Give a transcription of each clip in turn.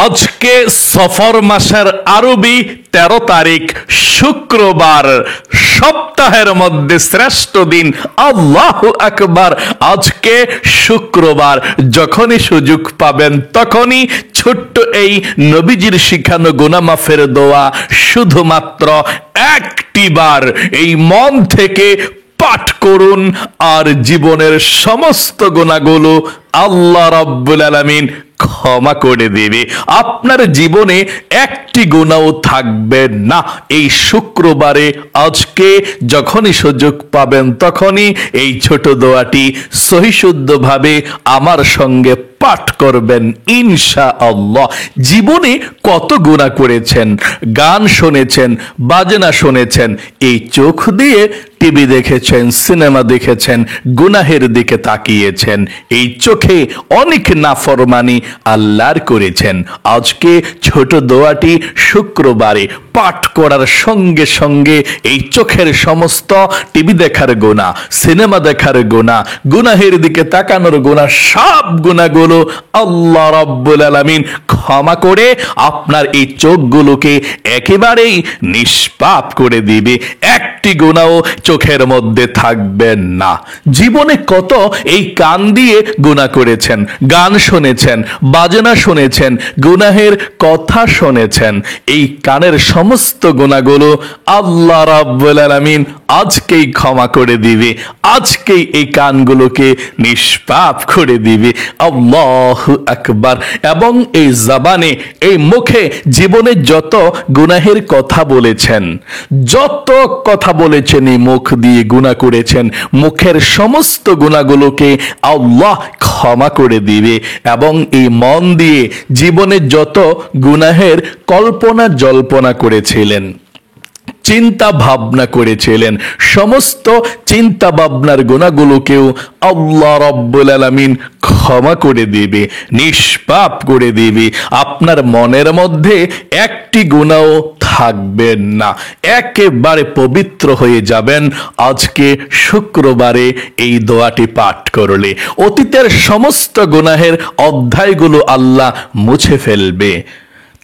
আজকে সফর মাসের আরবি 13 তারিখ শুক্রবার, সপ্তাহের মধ্যে শ্রেষ্ঠ দিন। আল্লাহু আকবার। আজকে শুক্রবার, যখনই সুযোগ পাবেন তখনই ছোট্ট এই নবীজির শিখানো গুনাহ মাফের দোয়া শুধুমাত্র একটি বার এই মন থেকে পাঠ করুন, আর জীবনের সমস্ত গুনাহগুলো আল্লাহ রাব্বুল আলামিন ক্ষমা করে দেবে। আপনার জীবনে একটি গুনাহও থাকবে না। এই শুক্রবারে আজকে যখনই সুযোগ পাবেন তখনই এই ছোট দোয়াটি সহিশুদ্ধভাবে আমার সঙ্গে পাঠ করবেন ইনশাআল্লাহ। জীবনে কত গুনাহ করেছেন, গান শুনেছেন, বাজনা শুনেছেন, এই চোখ দিয়ে টিভি দেখেছেন, সিনেমা দেখেছেন, গুনাহের দিকে তাকিয়েছেন, এই চোখে অনেক নাফরমানি আল্লাহর করেছেন। আজকে ছোট দোয়াটি শুক্রবারে পাঠ করার সঙ্গে সঙ্গে এই চোখের সমস্ত টিভি দেখার গুনাহ, সিনেমা দেখার গুনাহ, গুনাহের দিকে তাকানোর গুনাহ, সব গুনাহগুলো আল্লাহ রাব্বুল আলামিন ক্ষমা করে আপনার এই চোখগুলোকে একেবারেই নিষ্পাপ করে দিবে। একটি গুনাহও চোখের মধ্যে থাকবে না। জীবনে কত এই কান দিয়ে গুনাহ করেছেন, গান শুনেছেন, বাজনা শুনেছেন, গুনাহের কথা শুনেছেন, এই কানের সমস্ত গুনাহগুলো আল্লাহ রাব্বুল আলামিন আজকেই ক্ষমা করে দিবে, আজকেই এই কানগুলোকে নিষ্পাপ করে দিবে। আল্লাহু আকবার। এবং এই জবানে, এই মুখে জীবনে যত গুনাহের কথা বলেছেন, যত কথা বলেছেন, এই মুখ দিয়ে গুনাহ করেছেন, মুখের সমস্ত গুনাহগুলোকে আল্লাহ ক্ষমা করে দিবে। এবং এই মন দিয়ে জীবনে যত গুনাহের কল্পনা জল্পনা করেছিলেন, চিন্তা ভাবনা করেছিলেন, সমস্ত চিন্তা ভাবনার গুনাহগুলোকেও আল্লাহ রাব্বুল আলামিন ক্ষমা করে দিবে, নিষ্পাপ করে দিবে। আপনার মনের মধ্যে একটি গুনাহও থাকবে না, একেবারে পবিত্র হয়ে যাবেন আজকে শুক্রবারে এই দোয়াটি পাঠ করলে। অতীতের সমস্ত গুনাহের অধ্যায়গুলো আল্লাহ মুছে ফেলবে।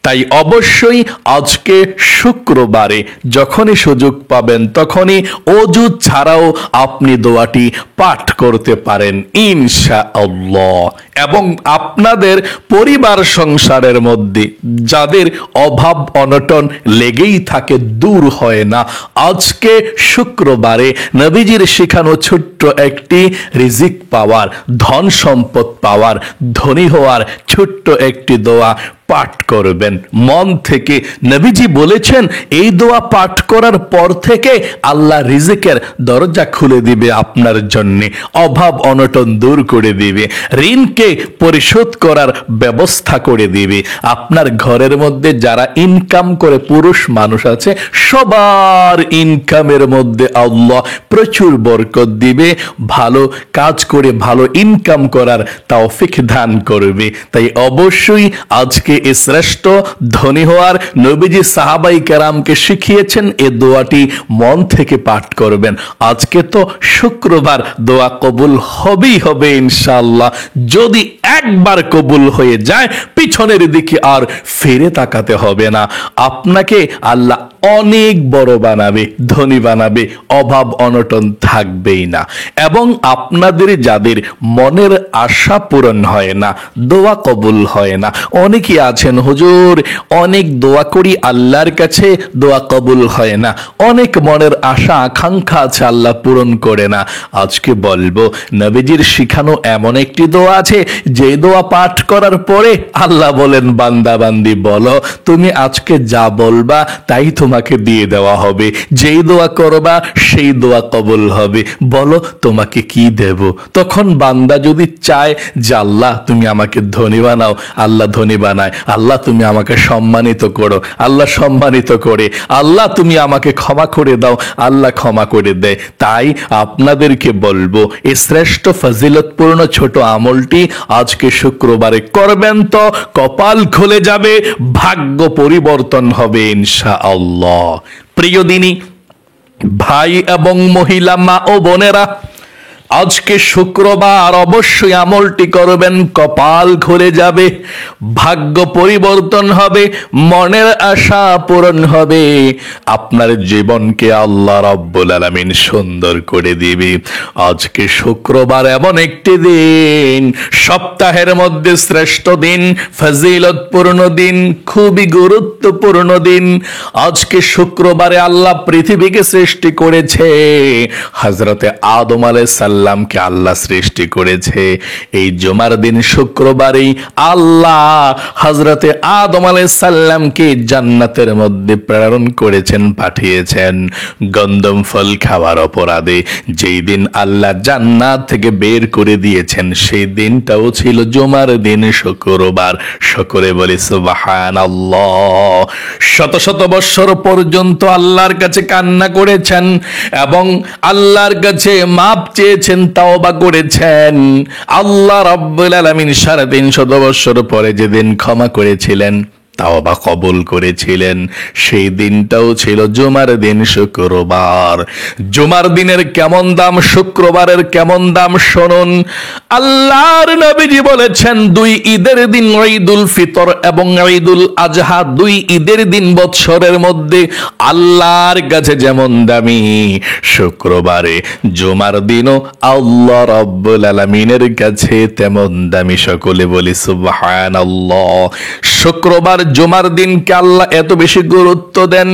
তাই অবশ্যই আজকে শুক্রবারে যখনই সুযোগ পাবেন তখনই ওযু ছাড়াও আপনি দোয়াটি পাঠ করতে পারেন ইনশাআল্লাহ। এবং আপনাদের পরিবার সংসারের মধ্যে যাদের অভাব অনটন লেগেই থাকে, দূর হয় না, আজকে শুক্রবারে নবীজির শিখানো ছোট্ট একটি রিজিক পাওয়ার, ধন সম্পদ পাওয়ার, ধনী হওয়ার ছোট্ট একটি দোয়া পাঠ করবেন মন থেকে। নবীজি বলেছেন এই দোয়া পাঠ করার পর থেকে আল্লাহ রিজিকের দরজা খুলে দিবে আপনার জন্য, অভাব অনটন দূর করে দিবে, ঋণকে পরিশোধ করার ব্যবস্থা করে দিবে। আপনার ঘরের মধ্যে যারা ইনকাম করে পুরুষ মানুষ আছে, সবার ইনকামের মধ্যে আল্লাহ প্রচুর বরকত দিবে, ভালো কাজ করে ভালো ইনকাম করার তৌফিক দান করবে। তাই অবশ্যই আজকে এই শ্রেষ্ঠ ধনী হওয়ার নবীজি সাহাবাই কেরামকে শিখিয়েছেন, এ দোয়াটি মন থেকে পাঠ করবেন। আজকে তো শুক্রবার, দোয়া কবুল হবেই হবে ইনশাআল্লাহ। যদি একবার কবুল হয়ে যায় পিছনের দিকে আর ফিরে তাকাতে হবে না। আপনাকে আল্লাহ অনেক বড় বানাবে, ধনী বানাবে, অভাব অনটন থাকবেই না। এবং আপনাদের যাদের মনের আশা পূরণ হয় না, দোয়া কবুল হয় না, অনেকেই আছেন হুজুর অনেক দোয়া করি আল্লাহর কাছে দোয়া কবুল হয় না, অনেক মনের আশা আকাঙ্ক্ষা আছে আল্লাহ পূরণ করে না। আজকে বলবো নবীজির শিখানো এমন একটি দোয়া আছে, যে দোয়া পাঠ করার পরে আল্লাহ বলেন বান্দা বান্দি বলো, তুমি আজকে যা বলবা তাই তোমাকে দিয়ে দেওয়া হবে, যেই দোয়া করবা সেই দোয়া কবুল হবে, বলো তোমাকে কি দেব। তখন বান্দা যদি চায় যে আল্লাহ তুমি আমাকে ধনী বানাও, আল্লাহ ধনী বানায়, আল্লাহ তুমি আমাকে সম্মানিত করো, আল্লাহ সম্মানিত করে, আল্লাহ তুমি আমাকে ক্ষমা করে দাও, আল্লাহ ক্ষমা করে দেয়। তাই আপনাদেরকে বলবো এই শ্রেষ্ঠ ফজিলতপূর্ণ ছোট আমলটি আজকে শুক্রবারে করবেন তো কপাল খুলে যাবে, ভাগ্য পরিবর্তন হবে ইনশাআল্লাহ। প্রিয় দিনী ভাই এবং মহিলা মা ও বোনেরা, আজকে শুক্রবার, অবশ্যই আমলটি করবেন, কপাল খুলে যাবে, ভাগ্য পরিবর্তন হবে, মনের আশা পূরণ হবে, আপনার জীবনকে আল্লাহ রাব্বুল আলামিন সুন্দর করে দিবে। আজকে শুক্রবার এমন একটি দিন, সপ্তাহের মধ্যে শ্রেষ্ঠ দিন, ফজিলতপূর্ণ দিন, খুবই গুরুত্বপূর্ণ দিন। আজকে শুক্রবারে আল্লাহ পৃথিবীকে সৃষ্টি করেছে, হযরতে আদম আলাইহিস সালামকে আল্লাহ সৃষ্টি করেছে। এই জুমার দিন শুক্রবারেই আল্লাহ হযরতে আদম আলাইহিস সালামকে জান্নাতের মধ্যে প্রেরণ করেছেন, পাঠিয়েছেন গন্ধম ফল খাওয়ার অপরাধে। যেই দিন আল্লাহ জান্নাত থেকে বের করে দিয়েছেন, সেই দিনটাও ছিল জুমার দিন, শুক্রবার। সকলে বলি সুবহানাল্লাহ। শত শত বৎসর পর্যন্ত আল্লাহর কাছে কান্না করেছেন এবং আল্লাহর কাছে মাপ চেয়েছেন, তাওবা করেছেন। আল্লাহ রাব্বুল আলামিন 350 বৎসর পরে যেদিন ক্ষমা করেছিলেন, তাওবা কবুল করেছিলেন, সেই দিনটাও ছিল জুমার দিন, শুক্রবার। জুমার দিনের কেমন দাম, শুক্রবারের কেমন দাম শুনুন। আল্লাহর নবীজি বলেছেন, 2 ঈদের দিন, ঈদুল ফিতর এবং ঈদুল আজহা, 2 ঈদের দিন বৎসরের মধ্যে আল্লাহর কাছে যেমন দামি, শুক্রবারে জুমার দিনও আল্লাহ রাব্বুল আলামিনের কাছে তেমন দামি। সকলে বলি সুবহানাল্লাহ। শুক্রবার জুমার দিনকে আল্লাহ এত বেশি গুরুত্ব দেন,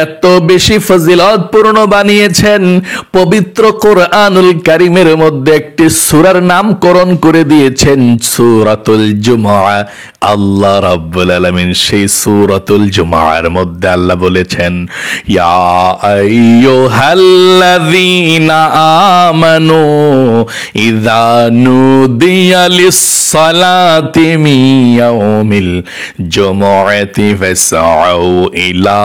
এত বেশি ফজিলতপূর্ণ বানিয়েছেন, পবিত্র কোরআনুল কারীমের মধ্যে একটি সূরার নামকরণ করে দিয়েছেন, সূরাতুল জুমআ। আল্লাহ রাব্বুল আলামিন সেই সূরাতুল জুমআর মধ্যে আল্লাহ বলেছেন, ইয়া আইয়ুহাল্লাযীনা আমানু ইযা নুদিয়া লিস-সালাতি মিন ইয়াউমিল জুমআতি ফাসআউ ইলা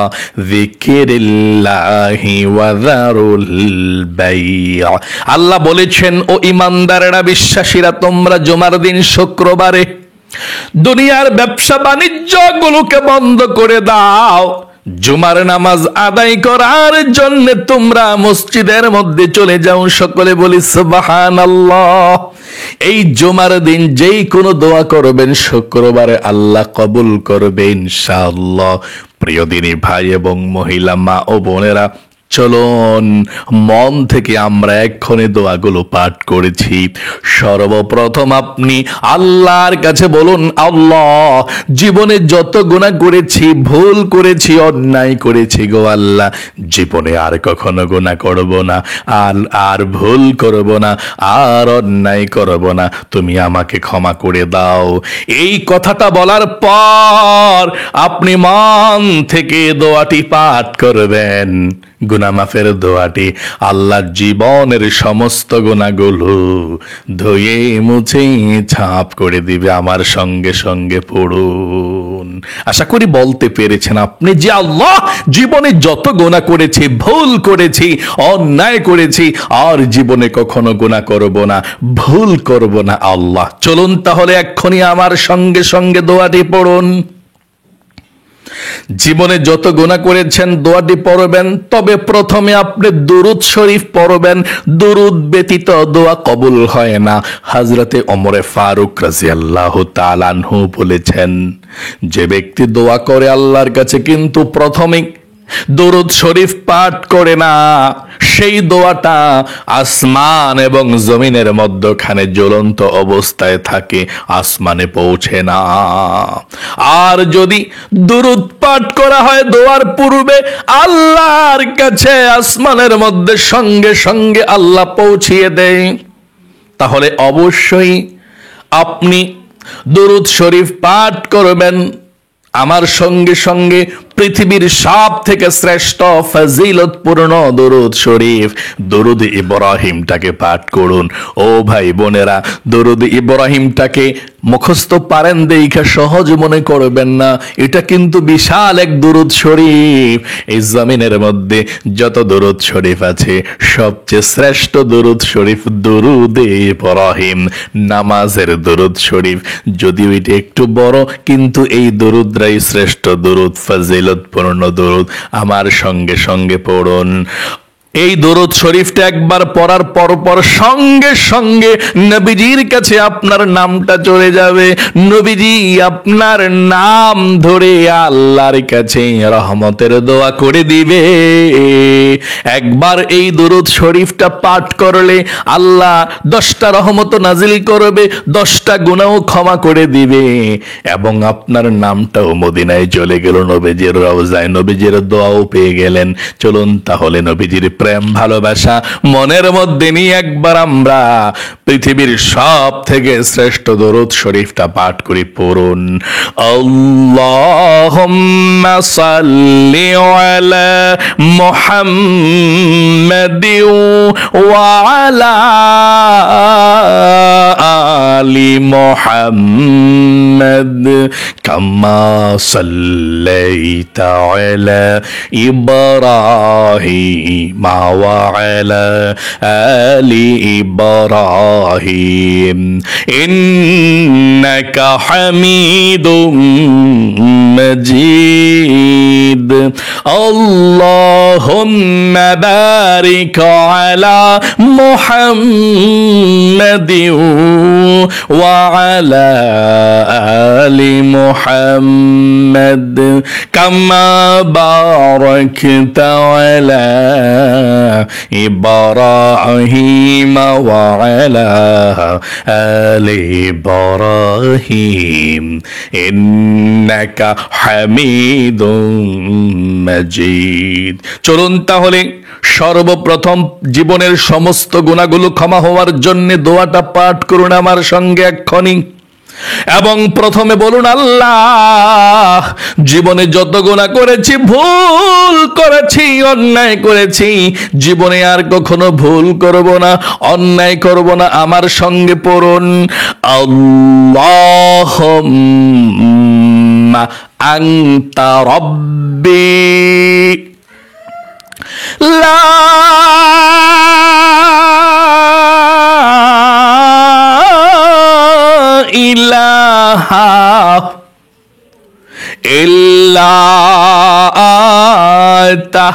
যিকিরিল্লাহি ওয়া যারুল বাই'। আল্লাহ বলেছেন, ও ঈমানদারেরা, বিশ্বাসীরা, তোমরা জুমার দিন শুক্রবারে দুনিয়ার ব্যবসা বাণিজ্য গুলোকে বন্ধ করে দাও, জুমার নামাজ আদায় করার জন্য তোমরা মসজিদের মধ্যে চলে যাও। সকলে বলি সুবহানাল্লাহ। এই জুমার দিন যেই কোনো দোয়া করবেন শুক্রবারে আল্লাহ কবুল করবে ইনশাআল্লাহ। প্রিয় দিনী ভাই এবং মহিলা, মা ও বোনেরা, চলুন মন থেকে আমরা এক্ষণে দোয়াগুলো পাঠ করেছি। সর্বপ্রথম আপনি আল্লাহর কাছে বলুন, আল্লাহ, জীবনে যত গুনাহ করেছি, ভুল করেছি, অন্যায় করেছি গো আল্লাহ, জীবনে আর কখনো গুনাহ করব না, আর ভুল করব না, আর অন্যায় করব না, তুমি আমাকে ক্ষমা করে দাও। এই কথাটা বলার পর আপনি মন থেকে দোয়াটি পাঠ করবেন। গুনাহ মাফের দোয়াটি আল্লাহ জীবনের সমস্ত গুনাহগুলো ধুয়ে মুছে ছাপ করে দিবে। আমার সঙ্গে সঙ্গে পড়ুন। আশা করি বলতে পেরেছেন আপনি যে আল্লাহ, জীবনে যত গুনাহ করেছি, ভুল করেছি, অন্যায় করেছি, আর জীবনে কখনো গুনাহ করব না, ভুল করব না আল্লাহ। চলুন তাহলে এক্ষুনি আমার সঙ্গে সঙ্গে দোয়াটি পড়ুন। জীবনে যত গুনাহ করেছেন দোয়াটি পড়বেন, তবে প্রথমে আপনি দুরূদ শরীফ পড়বেন। দুরূদ ব্যতীত দোয়া কবুল হয় না। হযরতে ওমর ফারুক রাদিয়াল্লাহু তাআলা আনহু বলেছেন, যে ব্যক্তি দোয়া করে আল্লাহর কাছে কিন্তু প্রথমে দুরূদ শরীফ পাঠ করে না, সেই দোয়াটা আসমান এবং জমিনের মধ্যখানে জ্বলন্ত অবস্থায় থাকে, আসমানে পৌঁছে না। আর যদি দুরূদ পাঠ করা হয় দোয়ার পূর্বে আল্লাহর কাছে, আসমানের মধ্যে সঙ্গে সঙ্গে আল্লাহ পৌঁছিয়ে দেয়। তাহলে অবশ্যই আপনি দুরূদ শরীফ পাঠ করবেন। আমার সঙ্গে সঙ্গে পৃথিবীর সব থেকে শ্রেষ্ঠ ফজিলতপূর্ণ দরুদ শরীফ, দরুদ ইব্রাহিমটাকে পাঠ করুন। ও ভাই বোনেরা, দরুদ ইব্রাহিমটাকে মুখস্থ পারেন দেখে সহজ মনে করবেন না, এটা কিন্তু বিশাল এক দরুদ শরীফ। এই জমিনের মধ্যে যত দরুদ শরীফ আছে, সবচেয়ে শ্রেষ্ঠ দরুদ শরীফ দরুদ ইব্রাহিম, নামাজের দরুদ শরীফ। যদিও এটা একটু বড়, কিন্তু এই দরুদরাই শ্রেষ্ঠ দরুদ, ফজিলতপূর্ণ দরুদ। আমার সঙ্গে সঙ্গে পড়ুন। এই দরুদ শরীফটা একবার পড়ার পরপর সঙ্গে সঙ্গে নবীজির কাছে আপনার নামটা চলে যাবে। নবীজি আপনার নাম ধরে আল্লাহর কাছে রহমতের দোয়া করে দিবে। একবার এই দরুদ শরীফটা পাঠ করলে আল্লাহ 10টা রহমত নাজিল করবে, 10টা গুনাহ ক্ষমা করে দিবে এবং আপনার নামটাও মদিনায় চলে গেল, নবীজির রওজায়, নবীজির দোয়াও পেয়ে গেলেন। চলুন তাহলে নবীজির প্রেম ভালোবাসা মনের মধ্যে নিয়ে একবার আমরা পৃথিবীর সব থেকে শ্রেষ্ঠ দরুদ শরীফটা পাঠ করি। পড়ুন, আল্লাহুম্মা সাল্লি আলা মুহাম্মাদিন ওয়া আলা আলি মুহাম্মাদ কামা সাল্লাইতা আলা ইব্রাহিম ওয়া আলা আলি ইব্রাহিম ইন্নাকা হামিদুম মাজিদ। আল্লাহুম্মা বারিক আলা মুহাম্মাদিন ওয়া আলা আলি মুহাম্মাদ কামা বারাকতা আলা ইব্রাহিম ওয়া আলা আলি ইব্রাহিম ইন্নাকা হামিদুম মাজিদ। চলুন তাহলে সর্বপ্রথম জীবনের সমস্ত গুনাহগুলো ক্ষমা হওয়ার জন্য দোয়াটা পাঠ করুন আমার সঙ্গে এক্ষুনি এবং প্রথমে বলুন, আল্লাহ জীবনে যত গুনাহ করেছি, ভুল করেছি, অন্যায় করেছি, জীবনে আর কখনো ভুল করব না, অন্যায় করব না। আমার সঙ্গে পড়ুন, আল্লাহুম্মা আনতা রাব্বি লা ইলাহা ইল্লা আনতা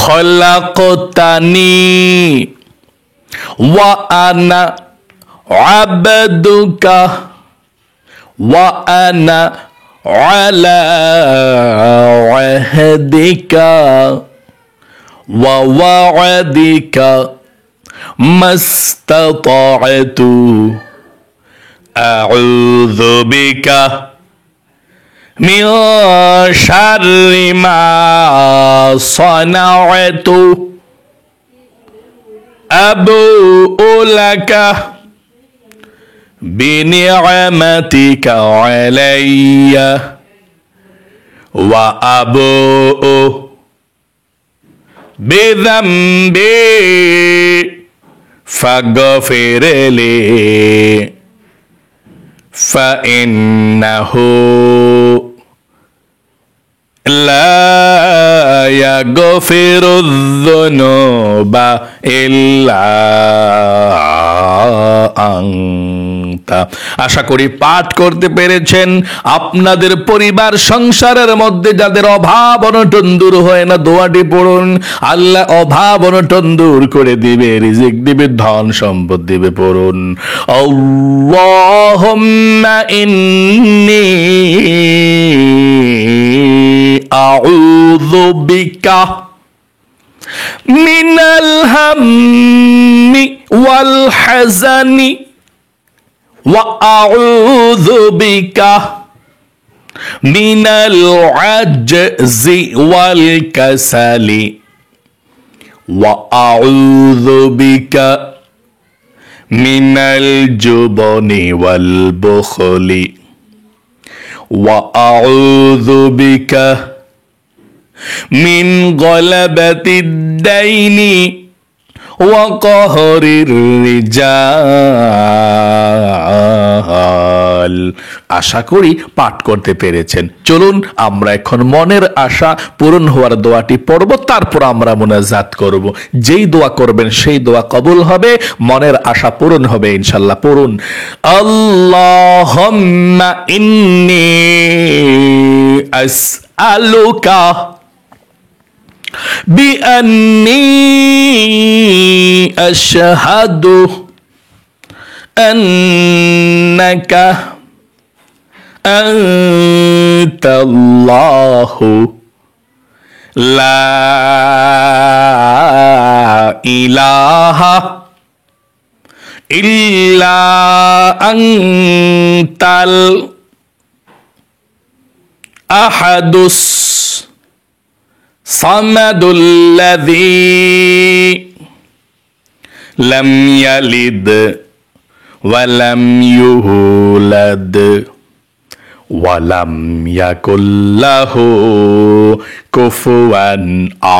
খলাকতানি ওয়া আনা আবদুকা ওয়া আনা আলা আহদিকা ওয়া ওয়া'দিকা মাস্তাতা'তু আউযু বিকা মিন শাররি মা সানা'তু আবু'ু লাকা বিনি'মাতিকা আলাইয়া ওয়া আবু'ু বিযামবি ফাগফিরলি ফাইন্নাহু লা ইয়াগফিরুয যুনুবা ইল্লা আনতা। আশা করি পাঠ করতে পেরেছেন। আপনাদের পরিবার সংসারের মধ্যে যাদের অভাব অনটন দূর হয় না, দোয়াটি পড়ুন, আল্লাহ অভাব অনটন দূর করে দিবে, রিজিক দিবে, ধন সম্পদ দিবে। পড়ুন, আল্লাহুম্মা ইন্নী আউযু বিকা মিনাল হাম্মি ওয়াল হাযানি ওয়া আউযু বিকা মিনাল আজজি ওয়াল কাসালি ওয়া আউযু বিকা মিনাল জুবনি ওয়াল বুখলি ওয়া আউযু বিকা মিন গলাবাতিদ দাইনি ওয়া কাহরির রিজাল। আশা করি পাঠ করতে পেরেছেন। চলুন আমরা এখন মনের আশা পূরণ হওয়ার দোয়াটি পড়ব, তারপর আমরা মুনাজাত করব। যেই দোয়া করবেন সেই দোয়া কবুল হবে, মনের আশা পূরণ হবে ইনশাআল্লাহ। পড়ুন, আল্লাহুম্মা ইন্নী আসআলুকা বিআন্নী আশহাদু আন্নাকা আনতাল্লাহু লা ইলাহা ইল্লা আনতাল আহাদুস সামাদুল্লাযী লাম ইয়ালিদ ওয়া লাম ইউলাদ ওয়া লাম ইয়াকুল লাহু কুফুয়ান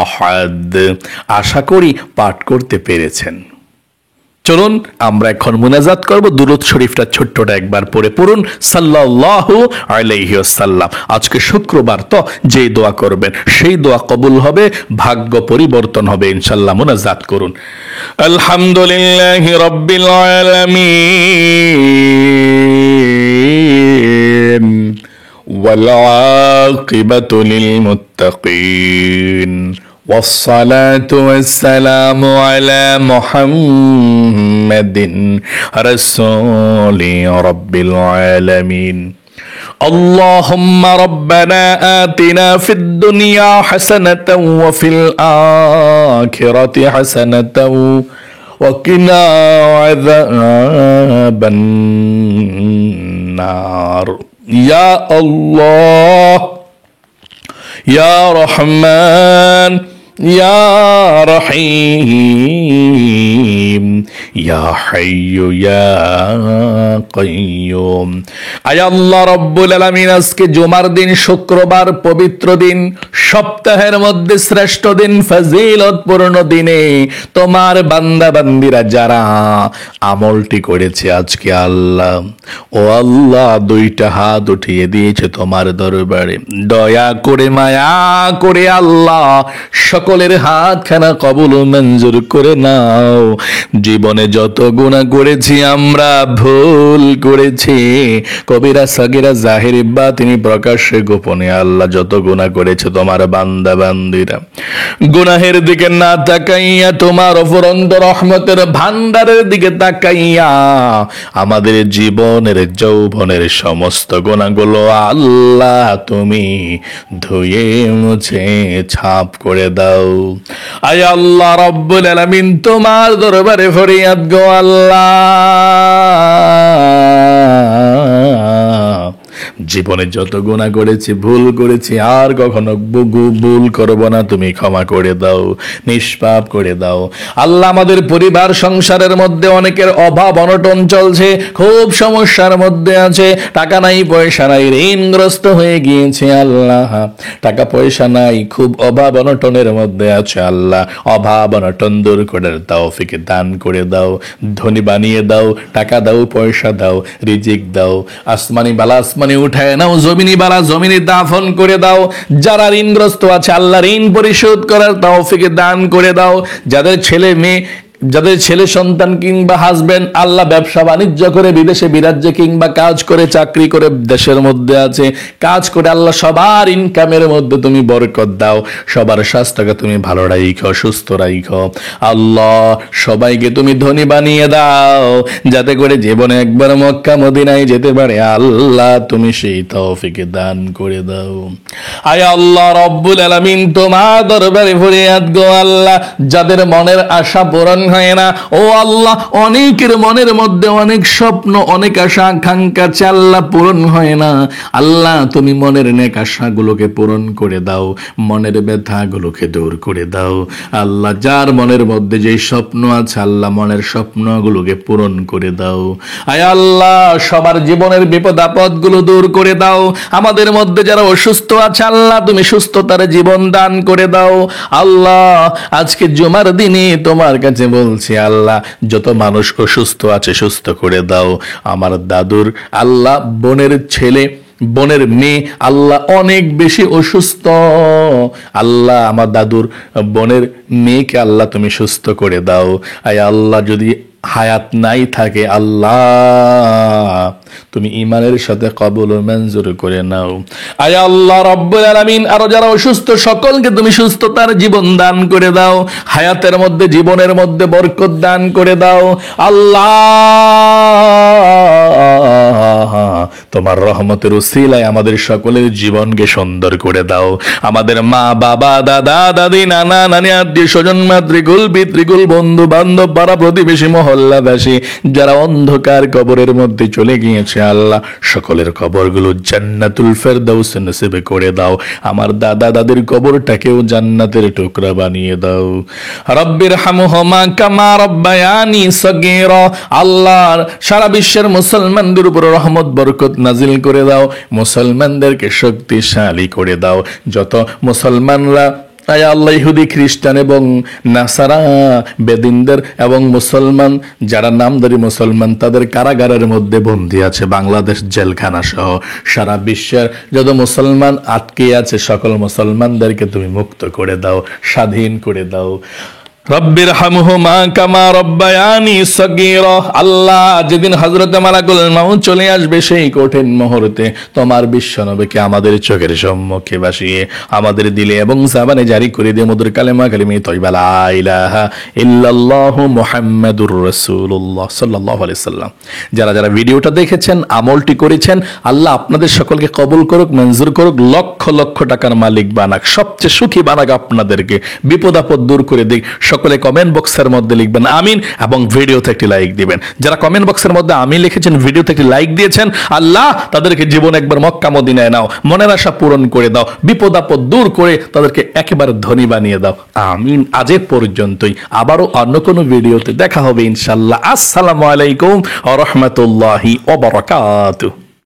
আহাদ। আশা করি পাঠ করতে পেরেছেন। চলুন আমরা এখন মুনাজাত করব। দুরূদ শরীফটা ছোট্টটা একবার পড়ে পড়ুন, সাল্লাল্লাহু আলাইহি ওয়াসাল্লাম। আজকে শুক্রবার, তো যে দোয়া করবেন সেই দোয়া কবুল হবে, ভাগ্য পরিবর্তন হবে ইনশাআল্লাহ। মুনাজাত করুন। আলহামদুলিল্লাহি রাব্বিল আলামিন ওয়াল আকিবাতু লিল মুত্তাকিন والصلاة والسلام على محمد رسول رب العالمين اللهم ربنا آتنا في الدنيا حسنة وفي الآخرة حسنة وقنا عذاب النار يا الله يا رحمن يا رحيم يا حي يا قيوم আয় আল্লাহ রব্বুল আলামিন, আজকে জুমার দিন, শুক্রবার, পবিত্র দিন, সপ্তাহের মধ্যে শ্রেষ্ঠ দিন, ফজিলতপূর্ণ দিনে তোমার বান্দা বান্দিরা যারা আমলটি করেছে আজকে আল্লাহ, ও আল্লাহ দুইটা হাত উঠিয়ে দিয়েছে তোমার দরবারে, দয়া করে মায়া করে আল্লাহ সকলের হাতখানা কবুল মঞ্জুর করে নাও। জীবনে যত গুনাহ করেছি আমরা, ভুল করেছি, কবিরা সাগিরা জাহিরি বাতিনি প্রকাশ্যে গোপনে, আল্লাহ যত গুনাহ করেছে তোমার বান্দা বান্দিরা, গুনাহের দিকে না তাকাইয়া তোমার অফুরন্ত রহমতের ভান্ডারের দিকে তাকাইয়া আমাদের জীবনের যৌবনের সমস্ত গুনাহগুলো আল্লাহ তুমি ধুয়ে মুছে ছাপ করে দাও। আয় আল্লাহ রব্বুল আলামিন, তোমার দরবারে ফরিয়াদ গো আল্লাহ, জীবনে যত গুনাহ করেছি, ভুল করেছি, আর কখনো ভুল করব না, তুমি ক্ষমা করে দাও, নিষ্পাপ করে দাও আল্লাহ। আমাদের পরিবার সংসারের মধ্যে অনেকের অভাব অনটন চলছে, খুব সমস্যার মধ্যে আছে, টাকা নাই পয়সা নাই, ঋণগ্রস্ত হয়ে গিয়েছে আল্লাহ, টাকা পয়সা নাই, খুব অভাব অনটনের মধ্যে আছে আল্লাহ। অভাব অনটন দূর করে তৌফিক দান করে দাও, ধনী বানিয়ে দাও, টাকা দাও, পয়সা দাও, রিজিক দাও, আসমানি বালা আসমানি উঠায় নাও, জমিনি বালা জমিনি দাফন করে দাও। যারা ঋণগ্রস্ত আছে আল্লাহ ঋণ পরিশোধ করার তৌফিক দান করে দাও। যাদের ছেলে মেয়ে, যাদের ছেলে সন্তান কিংবা হাজবেন্ড আল্লাহ ব্যবসা বাণিজ্য করে বিদেশে বিরাজ্যে কিংবা কাজ করে চাকরি করে দেশের মধ্যে আছে, কাজ করে আল্লাহ সবার ইনকামের মধ্যে তুমি বরকত দাও, সবার স্বাস্থ্যকে তুমি ভালো রাখো, সুস্থ রাখো আল্লাহ। সবাইকে তুমি ধনী বানিয়ে দাও, যাতে করে জীবনে একবার মক্কা মদিনায় যেতে পারে আল্লাহ তুমি সেই তৌফিক দান করে দাও। আয় আল্লাহ রব্বুল আলামিন, তোমার দরবারে ফরিয়াদ গো আল্লাহ, যাদের মনের আশা পূরণ হয় না, ও আল্লাহ অনেকের মনের মধ্যে অনেক স্বপ্ন, অনেক আশা আকাঙ্ক্ষা আল্লাহ পূরণ হয় না, আল্লাহ তুমি মনের নেক আশাগুলোকে পূরণ করে দাও, মনের ব্যথাগুলোকে দূর করে দাও আল্লাহ। যার মনের মধ্যে যে স্বপ্ন আছে আল্লাহ মনের স্বপ্নগুলোকে পূরণ করে দাও। আয় আল্লাহ সবার জীবনের বিপদ আপদ গুলো দূর করে দাও। আমাদের মধ্যে যারা অসুস্থ আছে আল্লাহ তুমি সুস্থতার জীবন দান করে দাও আল্লাহ। আজকে জুমার দিনে তোমার কাছে বলছি আল্লাহ, যত মানুষ অসুস্থ আছে সুস্থ করে দাও। আমার দাদুর আল্লাহ বোনের ছেলে, বোনের মেয়ে আল্লাহ অনেক বেশি অসুস্থ আল্লাহ, আমার দাদুর বোনের মেয়েকে আল্লাহ তুমি সুস্থ করে দাও। আয় আল্লাহ যদি হায়াত নাই থাকে আল্লাহ তুমি ঈমানের সাথে কবুল ও মঞ্জুর করে নাও। আয় আল্লাহ রাব্বুল আলামিন, আরো যারা অসুস্থ সকলকে তুমি সুস্থতার জীবন দান করে দাও, হায়াতের মধ্যে জীবনের মধ্যে বরকত দান করে দাও। আল্লাহ তোমার রহমতের উসিলায় আমাদের সকলের জীবনকে সুন্দর করে দাও। আমাদের মা বাবা দাদা দাদি নানা নানি আত্মীয় স্বজন মাতৃকুল পিতৃকুল বন্ধু বান্ধব পাড়া প্রতিবেশী মহল্লাবাসী যারা অন্ধকার কবরের মধ্যে চলে গিয়েছে আল্লাহ সকলের কবরগুলো জান্নাতুল ফেরদাউস নসিব করে দাও। আমার দাদা দাদির কবরটাকেও জান্নাতের টুকরা বানিয়ে দাও। রব্বির হামহুমা কামা রব্বায়ানি সগীরা। আল্লাহ সারা বিশ্বের মুসলমানদের উপর রহমত বরকত নাজিল করে দাও, মুসলমানদেরকে শক্তিশালী করে দাও। যত মুসলমানরা আয় আল্লাহ ইহুদি খ্রিস্টান এবং নাসারা বেদিনদের এবং মুসলমান যারা নামধারী মুসলমান তাদের কারাগারের মধ্যে বন্দী আছে, বাংলাদেশ জেলখানা সহ সারা বিশ্বের যত মুসলমান আটকে আছে সকল মুসলমানদেরকে তুমি মুক্ত করে দাও, স্বাধীন করে দাও। রব্বির হামহুমা কামা রব্বায়ানি সগীরা। আল্লাহ যেদিন হযরতে মালাকুল মাউত চলে আসবে সেই কঠিন মুহূর্তে তোমার বিশ্বনবীকে আমাদের চোখের সম্মুখে বসিয়ে আমাদের দিলে এবং জাবানে জারি করে দিয়ে মধুর কালেমা কালিমে তয়বা লা ইলাহা ইল্লাল্লাহু মুহাম্মাদুর রাসূলুল্লাহ সাল্লাল্লাহু আলাইহি সাল্লাম। যারা যারা ভিডিওটা দেখেছেন আমলটি করেছেন আল্লাহ আপনাদের সকলকে কবুল করুক, মঞ্জুর করুক, লক্ষ লক্ষ টাকার মালিক বানাক, সবচেয়ে সুখী বানাক আপনাদেরকে, বিপদ আপদ দূর করে দিক। সকলে কমেন্ট বক্সের মধ্যে লিখবেন আমিন এবং ভিডিওতে একটি লাইক দিবেন। যারা কমেন্ট বক্সের মধ্যে আমিন লিখেছেন, ভিডিওতে একটি লাইক দিয়েছেন, আল্লাহ তাদেরকে জীবন একবার মক্কা মদিনায় নাও, মনের আশা পূরণ করে দাও, বিপদ আপদ দূর করে তাদেরকে একেবারে ধনী বানিয়ে দাও। আমিন। আজ এ পর্যন্তই, আবারও অন্য কোনো ভিডিওতে দেখা হবে ইনশাআল্লাহ। আসসালামু আলাইকুম ওয়া রাহমাতুল্লাহি ওয়া বারাকাতুহু।